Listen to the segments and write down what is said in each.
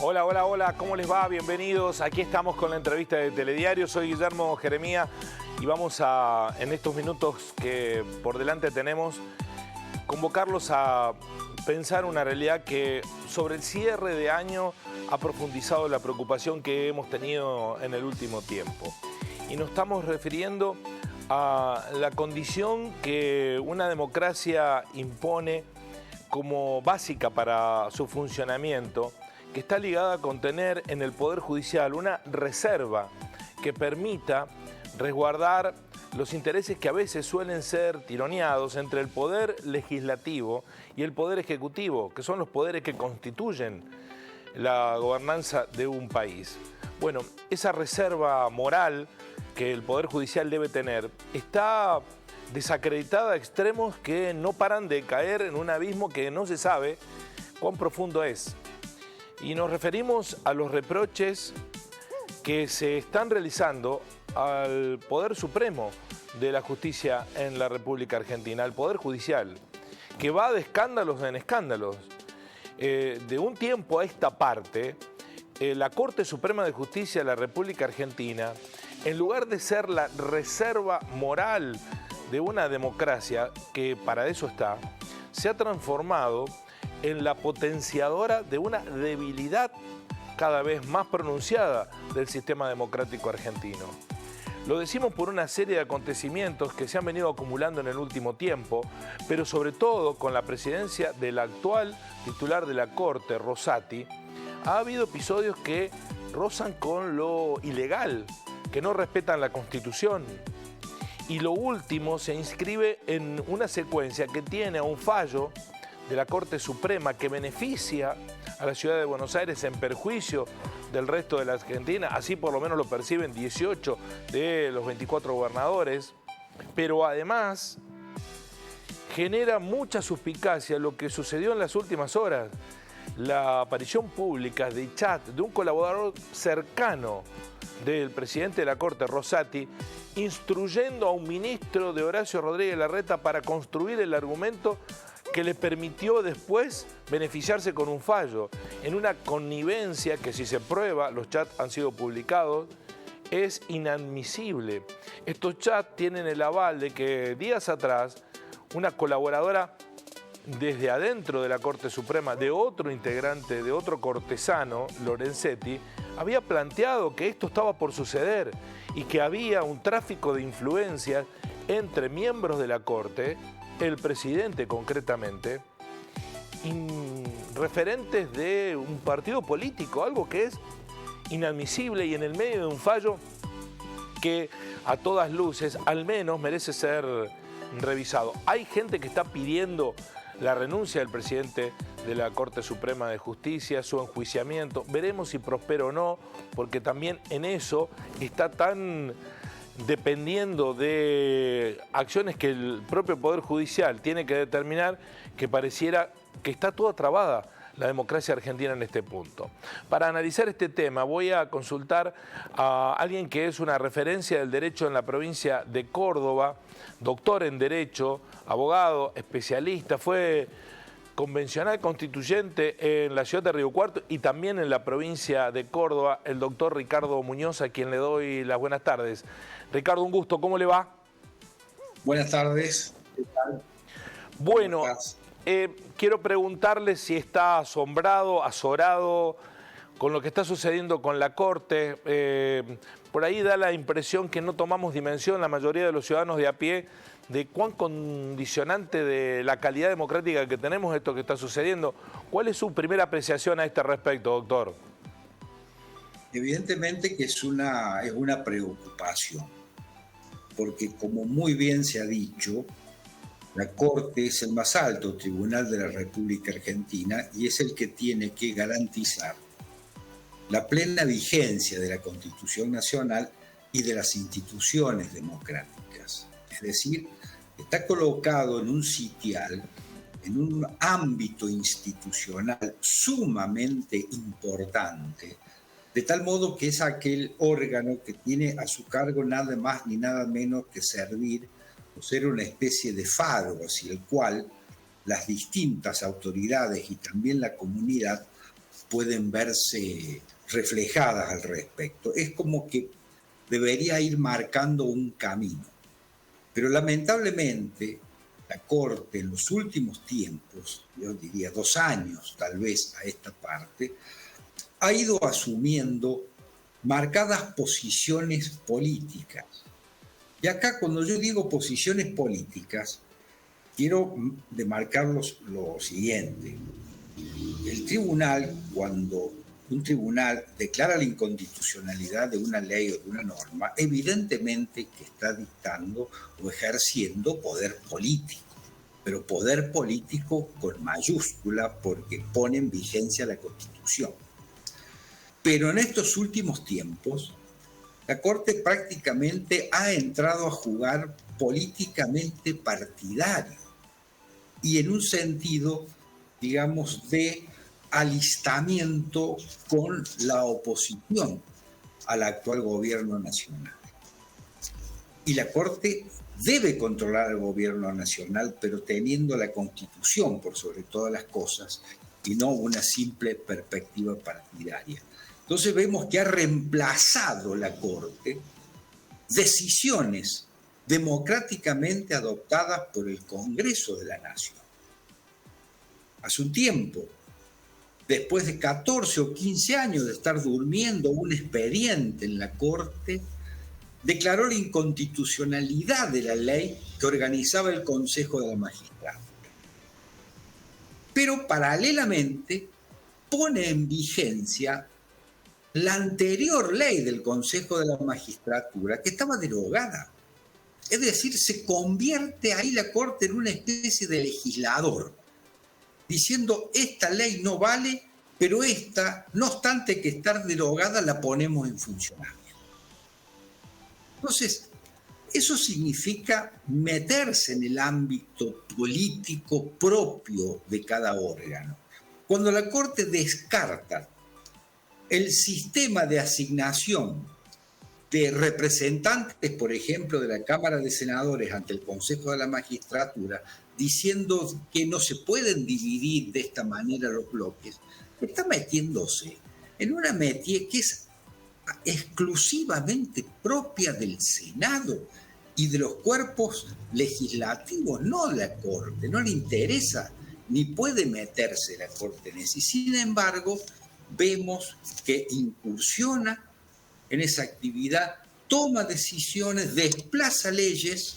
Hola, hola, hola, ¿cómo les va? Bienvenidos. Aquí estamos con la entrevista de Telediario. Soy Guillermo Jeremía y vamos a, en estos minutos que por delante tenemos, convocarlos a pensar una realidad que sobre el cierre de año ha profundizado la preocupación que hemos tenido en el último tiempo. Y nos estamos refiriendo a la condición que una democracia impone como básica para su funcionamiento, que está ligada con tener en el Poder Judicial una reserva que permita resguardar los intereses que a veces suelen ser tironeados entre el Poder Legislativo y el Poder Ejecutivo, que son los poderes que constituyen la gobernanza de un país. Bueno, esa reserva moral que el Poder Judicial debe tener está desacreditada a extremos que no paran de caer en un abismo que no se sabe cuán profundo es. Y nos referimos a los reproches que se están realizando al Poder Supremo de la Justicia en la República Argentina, al Poder Judicial, que va de escándalos en escándalos. De un tiempo a esta parte, la Corte Suprema de Justicia de la República Argentina, en lugar de ser la reserva moral de una democracia, que para eso está, se ha transformado en la potenciadora de una debilidad cada vez más pronunciada del sistema democrático argentino. Lo decimos por una serie de acontecimientos que se han venido acumulando en el último tiempo, pero sobre todo con la presidencia del actual titular de la Corte, Rosati. Ha habido episodios que rozan con lo ilegal, que no respetan la Constitución. Y lo último se inscribe en una secuencia que tiene a un fallo de la Corte Suprema que beneficia a la ciudad de Buenos Aires en perjuicio del resto de la Argentina, así por lo menos lo perciben 18 de los 24 gobernadores, pero además genera mucha suspicacia lo que sucedió en las últimas horas, la aparición pública de chat de un colaborador cercano del presidente de la Corte, Rosati, instruyendo a un ministro de Horacio Rodríguez Larreta para construir el argumento que le permitió después beneficiarse con un fallo, en una connivencia que, si se prueba, los chats han sido publicados, es inadmisible. Estos chats tienen el aval de que días atrás una colaboradora desde adentro de la Corte Suprema, de otro integrante, de otro cortesano, Lorenzetti, había planteado que esto estaba por suceder y que había un tráfico de influencias entre miembros de la Corte, el presidente concretamente, referentes de un partido político, algo que es inadmisible y en el medio de un fallo que a todas luces al menos merece ser revisado. Hay gente que está pidiendo la renuncia del presidente de la Corte Suprema de Justicia, su enjuiciamiento. Veremos si prospera o no, porque también en eso está tan dependiendo de acciones que el propio Poder Judicial tiene que determinar, que pareciera que está toda trabada la democracia argentina en este punto. Para analizar este tema voy a consultar a alguien que es una referencia del derecho en la provincia de Córdoba, doctor en Derecho, abogado, especialista, fue convencional constituyente en la ciudad de Río Cuarto y también en la provincia de Córdoba, el doctor Ricardo Muñoz, a quien le doy las buenas tardes. Ricardo, un gusto, ¿cómo le va? Buenas tardes. ¿Qué tal? Bueno, quiero preguntarle si está asombrado, azorado con lo que está sucediendo con la Corte. Por ahí da la impresión que no tomamos dimensión la mayoría de los ciudadanos de a pie de cuán condicionante de la calidad democrática que tenemos esto que está sucediendo. ¿Cuál es su primera apreciación a este respecto, doctor? Evidentemente que es una preocupación, porque como muy bien se ha dicho, la Corte es el más alto tribunal de la República Argentina y es el que tiene que garantizar la plena vigencia de la Constitución Nacional y de las instituciones democráticas. Es decir, está colocado en un sitial, en un ámbito institucional sumamente importante, de tal modo que es aquel órgano que tiene a su cargo nada más ni nada menos que servir o ser una especie de faro hacia el cual las distintas autoridades y también la comunidad pueden verse reflejadas al respecto. Es como que debería ir marcando un camino. Pero lamentablemente la Corte en los últimos tiempos, yo diría 2 años tal vez a esta parte, ha ido asumiendo marcadas posiciones políticas. Y acá cuando yo digo posiciones políticas, quiero demarcar lo siguiente. El tribunal, cuando un tribunal declara la inconstitucionalidad de una ley o de una norma, evidentemente que está dictando o ejerciendo poder político, pero poder político con mayúscula porque pone en vigencia la Constitución. Pero en estos últimos tiempos, la Corte prácticamente ha entrado a jugar políticamente partidario y en un sentido, digamos, de alistamiento con la oposición al actual gobierno nacional. Y la Corte debe controlar al gobierno nacional, pero teniendo la Constitución por sobre todas las cosas y no una simple perspectiva partidaria. Entonces vemos que ha reemplazado la Corte decisiones democráticamente adoptadas por el Congreso de la Nación. Hace un tiempo, después de 14 o 15 años de estar durmiendo un expediente en la Corte, declaró la inconstitucionalidad de la ley que organizaba el Consejo de la Magistratura. Pero paralelamente pone en vigencia la anterior ley del Consejo de la Magistratura que estaba derogada. Es decir, se convierte ahí la Corte en una especie de legislador, diciendo esta ley no vale, pero esta, no obstante que estar derogada, la ponemos en funcionamiento. Entonces, eso significa meterse en el ámbito político propio de cada órgano. Cuando la Corte descarta el sistema de asignación de representantes, por ejemplo, de la Cámara de Senadores ante el Consejo de la Magistratura, diciendo que no se pueden dividir de esta manera los bloques, está metiéndose en una métier que es exclusivamente propia del Senado y de los cuerpos legislativos, no la Corte. No le interesa ni puede meterse la Corte en eso. Y sin embargo, vemos que incursiona en esa actividad, toma decisiones, desplaza leyes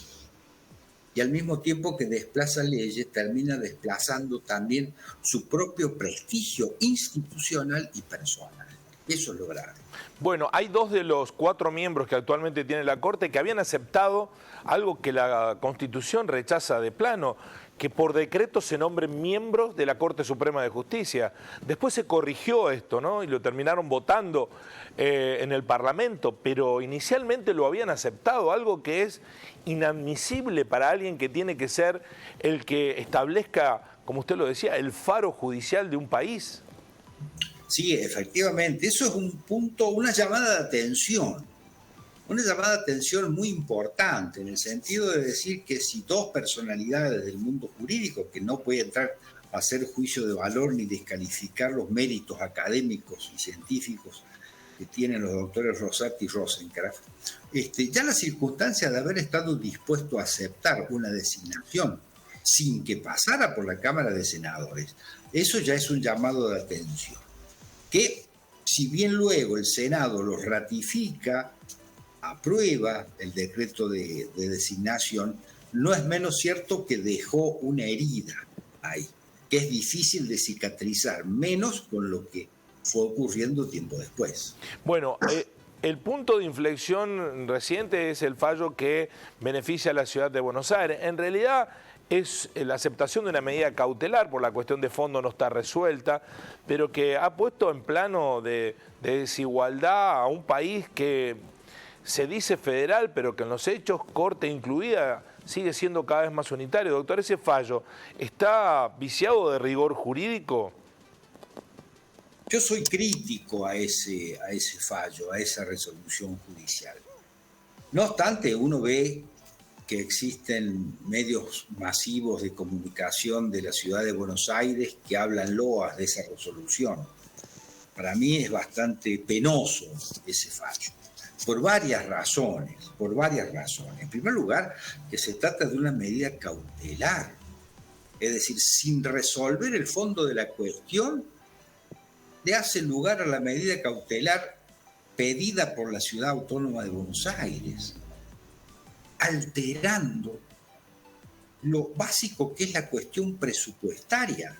y al mismo tiempo que desplaza leyes termina desplazando también su propio prestigio institucional y personal. Eso es lo grave. Bueno, hay 2 de los 4 miembros que actualmente tiene la Corte que habían aceptado algo que la Constitución rechaza de plano, que por decreto se nombren miembros de la Corte Suprema de Justicia. Después se corrigió esto, ¿no? Y lo terminaron votando en el Parlamento, pero inicialmente lo habían aceptado, algo que es inadmisible para alguien que tiene que ser el que establezca, como usted lo decía, el faro judicial de un país. Sí, efectivamente, eso es un punto, una llamada de atención muy importante, en el sentido de decir que si 2 personalidades del mundo jurídico, que no puede entrar a hacer juicio de valor ni descalificar los méritos académicos y científicos que tienen los doctores Rosati y Rosencraft, ya la circunstancia de haber estado dispuesto a aceptar una designación sin que pasara por la Cámara de Senadores, eso ya es un llamado de atención. Que si bien luego el Senado lo ratifica, aprueba el decreto de designación, no es menos cierto que dejó una herida ahí, que es difícil de cicatrizar, menos con lo que fue ocurriendo tiempo después. Bueno, el punto de inflexión reciente es el fallo que beneficia a la ciudad de Buenos Aires. En realidad es la aceptación de una medida cautelar, por la cuestión de fondo no está resuelta, pero que ha puesto en plano de desigualdad a un país que se dice federal, pero que en los hechos, Corte incluida, sigue siendo cada vez más unitario. Doctor, ¿ese fallo está viciado de rigor jurídico? Yo soy crítico a ese fallo, a esa resolución judicial. No obstante, uno ve que existen medios masivos de comunicación de la ciudad de Buenos Aires que hablan loas de esa resolución. Para mí es bastante penoso ese fallo, por varias razones. En primer lugar, que se trata de una medida cautelar, es decir, sin resolver el fondo de la cuestión, le hace lugar a la medida cautelar pedida por la Ciudad Autónoma de Buenos Aires, alterando lo básico que es la cuestión presupuestaria.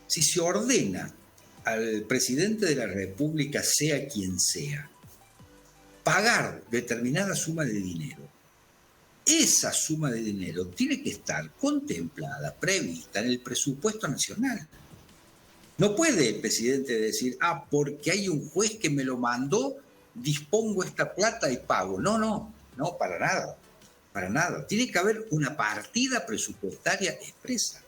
Si se ordena al presidente de la República, sea quien sea, pagar determinada suma de dinero, esa suma de dinero tiene que estar contemplada, prevista en el presupuesto nacional. No puede el presidente decir, porque hay un juez que me lo mandó, dispongo esta plata y pago. No, para nada. Tiene que haber una partida presupuestaria expresa.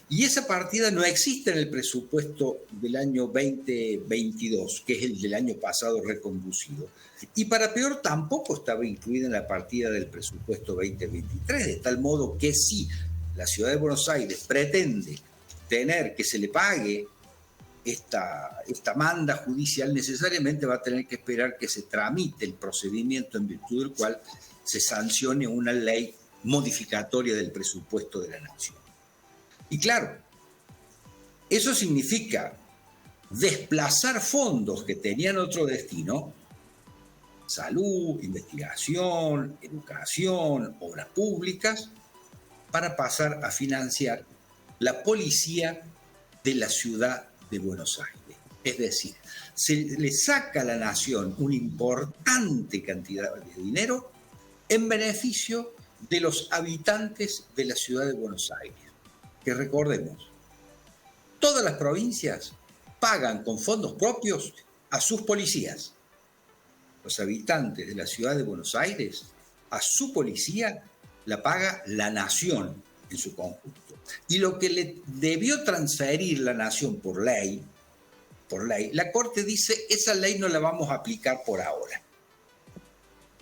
Y esa partida no existe en el presupuesto del año 2022, que es el del año pasado reconducido. Y para peor, tampoco estaba incluida en la partida del presupuesto 2023, de tal modo que si la Ciudad de Buenos Aires pretende tener que se le pague esta manda judicial, necesariamente va a tener que esperar que se tramite el procedimiento en virtud del cual se sancione una ley modificatoria del presupuesto de la Nación. Y claro, eso significa desplazar fondos que tenían otro destino, salud, investigación, educación, obras públicas, para pasar a financiar la policía de la ciudad de Buenos Aires. Es decir, se le saca a la Nación una importante cantidad de dinero en beneficio de los habitantes de la ciudad de Buenos Aires. Que recordemos, todas las provincias pagan con fondos propios a sus policías. Los habitantes de la ciudad de Buenos Aires, a su policía la paga la Nación en su conjunto. Y lo que le debió transferir la Nación por ley, la Corte dice, esa ley no la vamos a aplicar por ahora.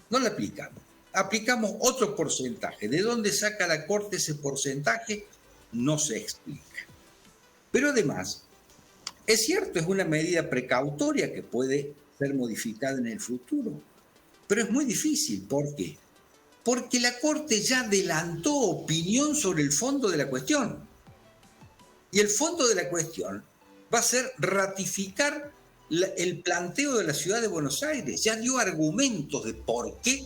No la aplicamos. Aplicamos otro porcentaje. ¿De dónde saca la Corte ese porcentaje? No se explica. Pero además, es cierto, es una medida precautoria que puede ser modificada en el futuro, pero es muy difícil. ¿Por qué? Porque la Corte ya adelantó opinión sobre el fondo de la cuestión. Y el fondo de la cuestión va a ser ratificar el planteo de la Ciudad de Buenos Aires. Ya dio argumentos de por qué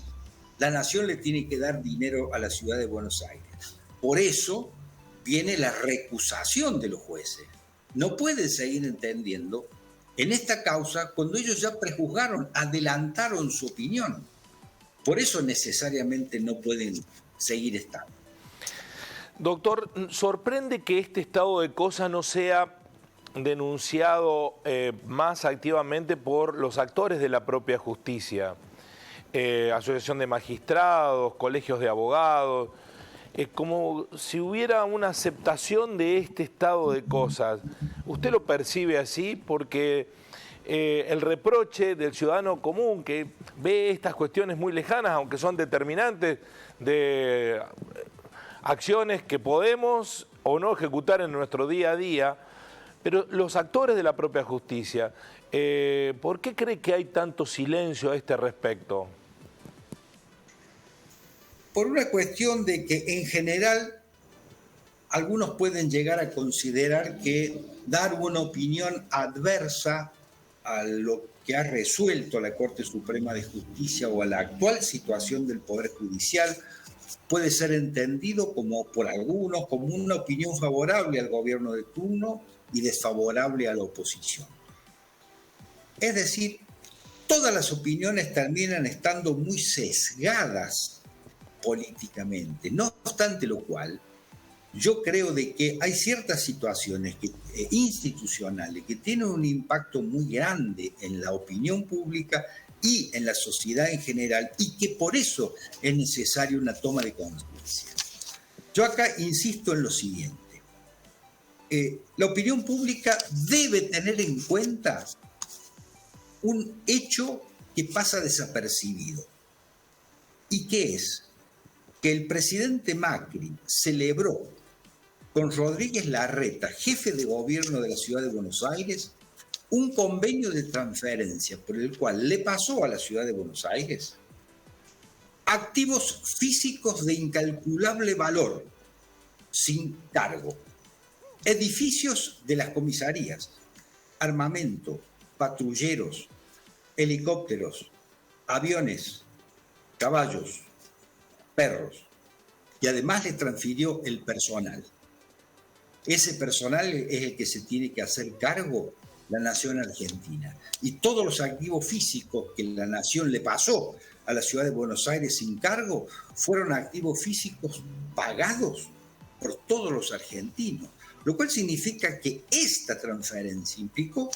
la Nación le tiene que dar dinero a la Ciudad de Buenos Aires. Por eso viene la recusación de los jueces. No pueden seguir entendiendo en esta causa cuando ellos ya prejuzgaron, adelantaron su opinión. Por eso necesariamente no pueden seguir estando. Doctor, sorprende que este estado de cosas no sea denunciado más activamente por los actores de la propia justicia. Asociación de magistrados, colegios de abogados, como si hubiera una aceptación de este estado de cosas. ¿Usted lo percibe así? Porque el reproche del ciudadano común que ve estas cuestiones muy lejanas, aunque son determinantes de acciones que podemos o no ejecutar en nuestro día a día, pero los actores de la propia justicia, ¿por qué cree que hay tanto silencio a este respecto? Por una cuestión de que en general algunos pueden llegar a considerar que dar una opinión adversa a lo que ha resuelto la Corte Suprema de Justicia o a la actual situación del Poder Judicial puede ser entendido por algunos como una opinión favorable al gobierno de turno y desfavorable a la oposición. Es decir, todas las opiniones terminan estando muy sesgadas políticamente. No obstante lo cual, yo creo de que hay ciertas situaciones institucionales que tienen un impacto muy grande en la opinión pública y en la sociedad en general, y que por eso es necesaria una toma de conciencia. Yo acá insisto en lo siguiente. La opinión pública debe tener en cuenta un hecho que pasa desapercibido. ¿Y qué es? Que el presidente Macri celebró con Rodríguez Larreta, jefe de gobierno de la ciudad de Buenos Aires, un convenio de transferencia por el cual le pasó a la ciudad de Buenos Aires activos físicos de incalculable valor, sin cargo, edificios de las comisarías, armamento, patrulleros, helicópteros, aviones, caballos, perros, y además le transfirió el personal. Ese personal es el que se tiene que hacer cargo la nación argentina. Y todos los activos físicos que la nación le pasó a la ciudad de Buenos Aires sin cargo fueron activos físicos pagados por todos los argentinos, lo cual significa que esta transferencia implicó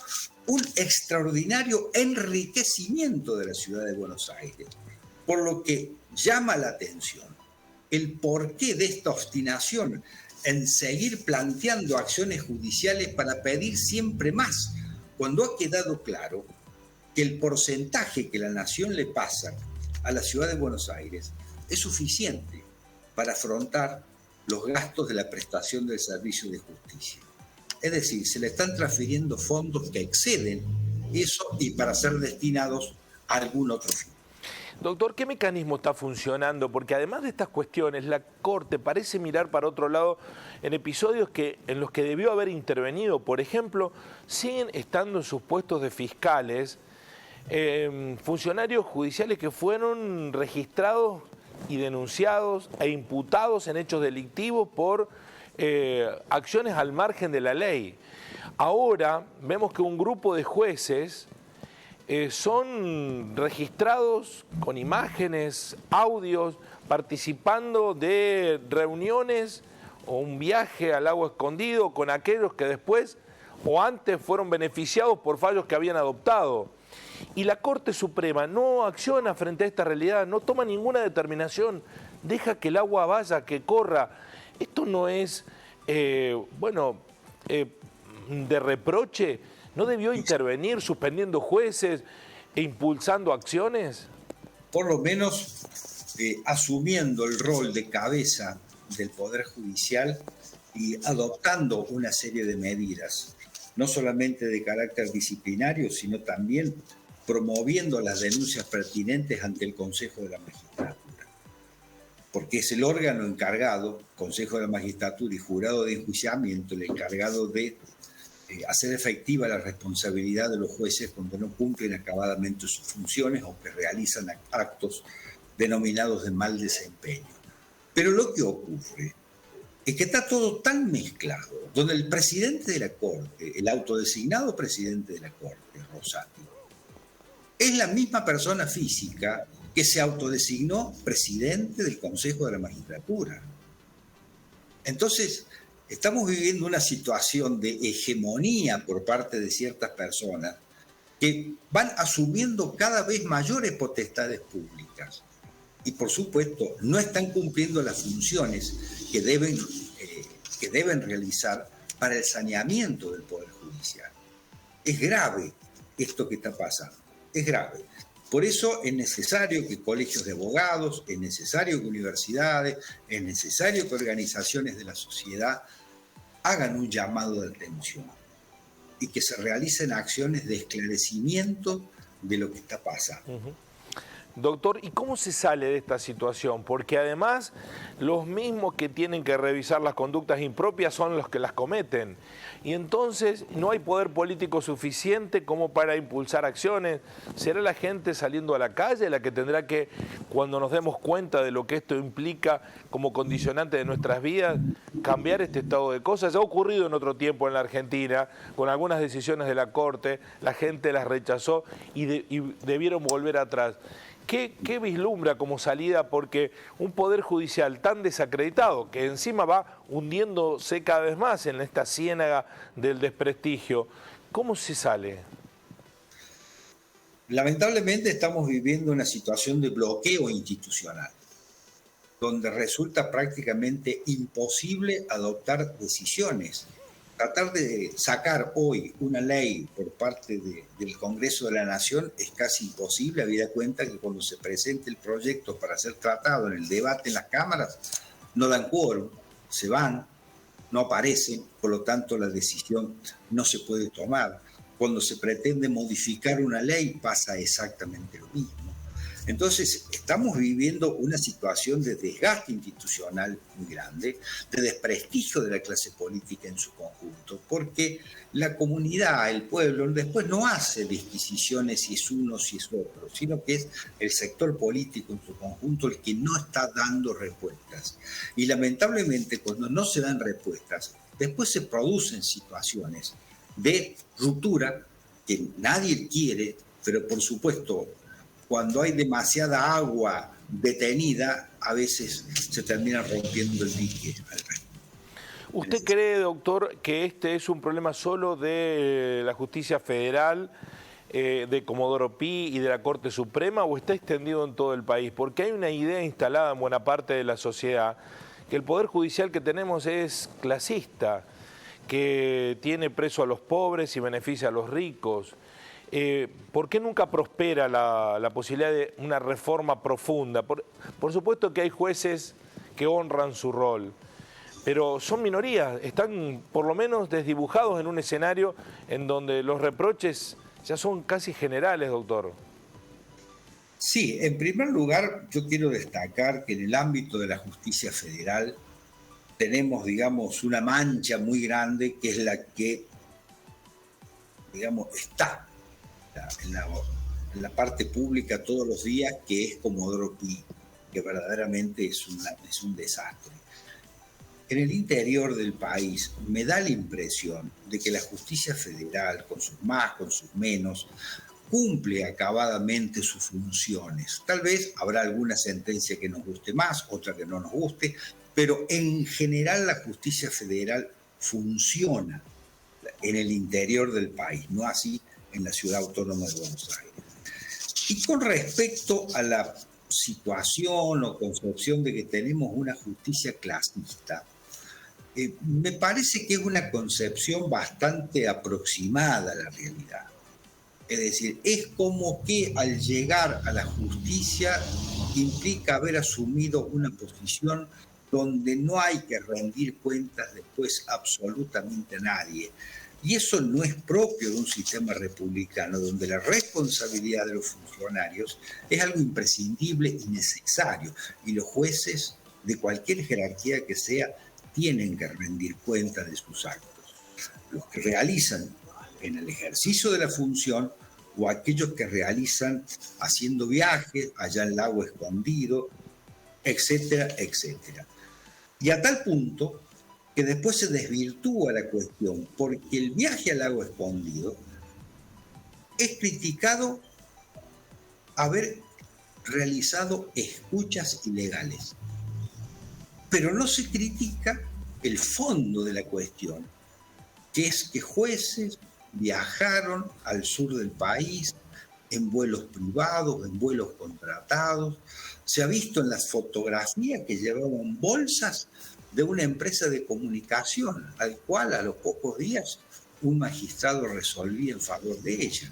un extraordinario enriquecimiento de la ciudad de Buenos Aires, por lo que llama la atención el porqué de esta obstinación en seguir planteando acciones judiciales para pedir siempre más, cuando ha quedado claro que el porcentaje que la nación le pasa a la ciudad de Buenos Aires es suficiente para afrontar los gastos de la prestación del servicio de justicia. Es decir, se le están transfiriendo fondos que exceden eso y para ser destinados a algún otro fin. Doctor, ¿qué mecanismo está funcionando? Porque además de estas cuestiones, la Corte parece mirar para otro lado en episodios en los que debió haber intervenido. Por ejemplo, siguen estando en sus puestos de fiscales funcionarios judiciales que fueron registrados y denunciados e imputados en hechos delictivos por acciones al margen de la ley. Ahora vemos que un grupo de jueces son registrados con imágenes, audios, participando de reuniones o un viaje al lago escondido con aquellos que después o antes fueron beneficiados por fallos que habían adoptado. Y la Corte Suprema no acciona frente a esta realidad, no toma ninguna determinación, deja que el agua vaya, que corra. Esto no es, de reproche. ¿No debió intervenir suspendiendo jueces e impulsando acciones? Por lo menos asumiendo el rol de cabeza del Poder Judicial y adoptando una serie de medidas, no solamente de carácter disciplinario, sino también promoviendo las denuncias pertinentes ante el Consejo de la Magistratura. Porque es el órgano encargado, Consejo de la Magistratura y Jurado de Enjuiciamiento, el encargado de hacer efectiva la responsabilidad de los jueces cuando no cumplen acabadamente sus funciones o que realizan actos denominados de mal desempeño. Pero lo que ocurre es que está todo tan mezclado, donde el presidente de la Corte, el autodesignado presidente de la Corte, Rosati, es la misma persona física que se autodesignó presidente del Consejo de la Magistratura. Entonces, estamos viviendo una situación de hegemonía por parte de ciertas personas que van asumiendo cada vez mayores potestades públicas y, por supuesto, no están cumpliendo las funciones que deben realizar para el saneamiento del Poder Judicial. Es grave esto que está pasando, es grave. Por eso es necesario que colegios de abogados, es necesario que universidades, es necesario que organizaciones de la sociedad hagan un llamado de atención y que se realicen acciones de esclarecimiento de lo que está pasando. Doctor, ¿y cómo se sale de esta situación? Porque además los mismos que tienen que revisar las conductas impropias son los que las cometen. Y entonces no hay poder político suficiente como para impulsar acciones. ¿Será la gente saliendo a la calle la que tendrá que, cuando nos demos cuenta de lo que esto implica como condicionante de nuestras vidas, cambiar este estado de cosas? Ya ha ocurrido en otro tiempo en la Argentina, con algunas decisiones de la Corte, la gente las rechazó y debieron volver atrás. ¿Qué vislumbra como salida? Porque un poder judicial tan desacreditado, que encima va hundiéndose cada vez más en esta ciénaga del desprestigio, ¿cómo se sale? Lamentablemente estamos viviendo una situación de bloqueo institucional, donde resulta prácticamente imposible adoptar decisiones. Tratar de sacar hoy una ley por parte del Congreso de la Nación es casi imposible, habida cuenta que cuando se presente el proyecto para ser tratado en el debate en las cámaras, no dan quórum, se van, no aparecen, por lo tanto la decisión no se puede tomar. cuando se pretende modificar una ley pasa exactamente lo mismo. Entonces, estamos viviendo una situación de desgaste institucional muy grande, de desprestigio de la clase política en su conjunto, porque la comunidad, el pueblo, después no hace disquisiciones si es uno, si es otro, sino que es el sector político en su conjunto el que no está dando respuestas. Y lamentablemente, cuando no se dan respuestas, después se producen situaciones de ruptura que nadie quiere, pero por supuesto, cuando hay demasiada agua detenida, a veces se termina rompiendo el dique. ¿Usted cree, doctor, que este es un problema solo de la justicia federal, de Comodoro Pi y de la Corte Suprema, o está extendido en todo el país? Porque hay una idea instalada en buena parte de la sociedad que el poder judicial que tenemos es clasista, que tiene preso a los pobres y beneficia a los ricos. ¿Por qué nunca prospera la posibilidad de una reforma profunda? Por supuesto que hay jueces que honran su rol, pero son minorías, están por lo menos desdibujados en un escenario en donde los reproches ya son casi generales, doctor. Sí, en primer lugar, yo quiero destacar que en el ámbito de la justicia federal tenemos, digamos, una mancha muy grande que es la que, digamos, está en la parte pública todos los días, que es Comodoro Pi, que verdaderamente es un desastre. En el interior del país me da la impresión de que la justicia federal, con sus más, con sus menos, cumple acabadamente sus funciones. Tal vez habrá alguna sentencia que nos guste más, otra que no nos guste, pero en general la justicia federal funciona en el interior del país, no así en la Ciudad Autónoma de Buenos Aires. Y con respecto a la situación o concepción de que tenemos una justicia clasista, me parece que es una concepción bastante aproximada a la realidad. Es decir, es como que al llegar a la justicia implica haber asumido una posición donde no hay que rendir cuentas después absolutamente a nadie. Y eso no es propio de un sistema republicano, donde la responsabilidad de los funcionarios es algo imprescindible y necesario. Y los jueces, de cualquier jerarquía que sea, tienen que rendir cuenta de sus actos. Los que realizan en el ejercicio de la función o aquellos que realizan haciendo viajes allá en Lago Escondido, etcétera, etcétera. Y a tal punto que después se desvirtúa la cuestión, porque el viaje al Lago Escondido es criticado haber realizado escuchas ilegales. Pero no se critica el fondo de la cuestión, que es que jueces viajaron al sur del país en vuelos privados, en vuelos contratados. Se ha visto en las fotografías que llevaban bolsas de una empresa de comunicación, al cual a los pocos días un magistrado resolvía en favor de ella.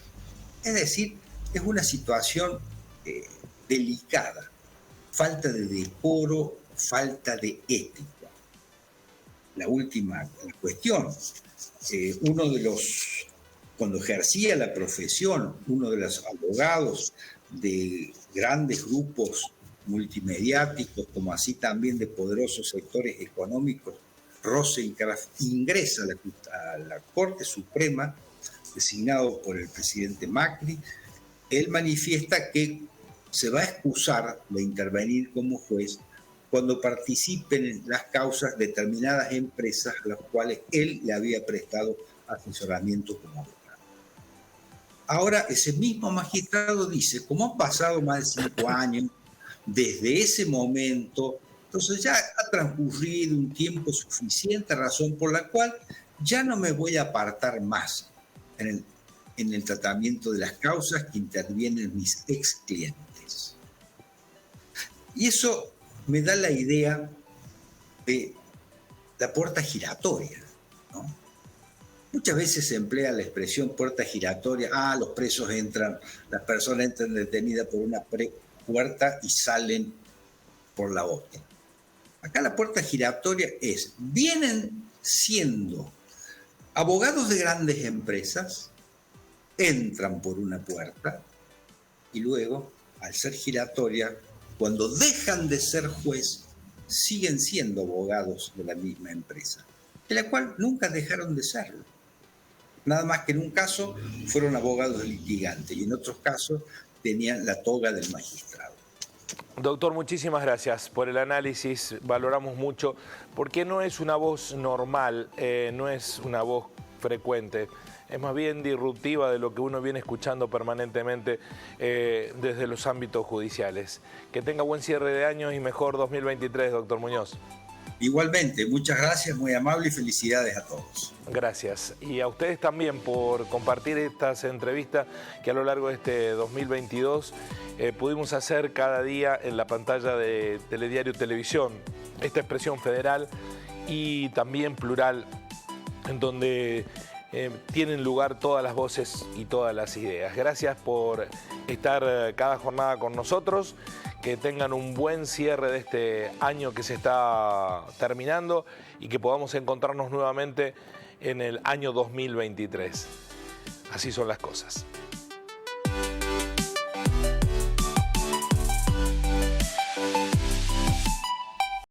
Es decir, es una situación delicada, falta de decoro, falta de ética. La última cuestión, cuando ejercía la profesión, uno de los abogados de grandes grupos multimediáticos, como así también de poderosos sectores económicos, Rosencrantz, ingresa a la Corte Suprema, designado por el presidente Macri. Él manifiesta que se va a excusar de intervenir como juez cuando participen en las causas determinadas empresas a las cuales él le había prestado asesoramiento como abogado. Ahora, ese mismo magistrado dice, como han pasado más de 5 años desde ese momento, entonces ya ha transcurrido un tiempo suficiente, razón por la cual ya no me voy a apartar más en el tratamiento de las causas que intervienen mis ex clientes. Y eso me da la idea de la puerta giratoria, ¿no? Muchas veces se emplea la expresión puerta giratoria. Los presos entran, las personas entran detenidas por una puerta y salen por la otra. Acá la puerta giratoria vienen siendo abogados de grandes empresas entran por una puerta y luego, al ser giratoria, cuando dejan de ser juez, siguen siendo abogados de la misma empresa, de la cual nunca dejaron de serlo. Nada más que en un caso fueron abogados litigantes y en otros casos tenían la toga del magistrado. Doctor, muchísimas gracias por el análisis, valoramos mucho, porque no es una voz normal, no es una voz frecuente, es más bien disruptiva de lo que uno viene escuchando permanentemente desde los ámbitos judiciales. Que tenga buen cierre de año y mejor 2023, doctor Muñoz. Igualmente, muchas gracias, muy amable y felicidades a todos. Gracias. Y a ustedes también por compartir estas entrevistas que a lo largo de este 2022 pudimos hacer cada día en la pantalla de Telediario Televisión, esta expresión federal y también plural, en donde tienen lugar todas las voces y todas las ideas. Gracias por estar cada jornada con nosotros. Que tengan un buen cierre de este año que se está terminando y que podamos encontrarnos nuevamente en el año 2023. Así son las cosas.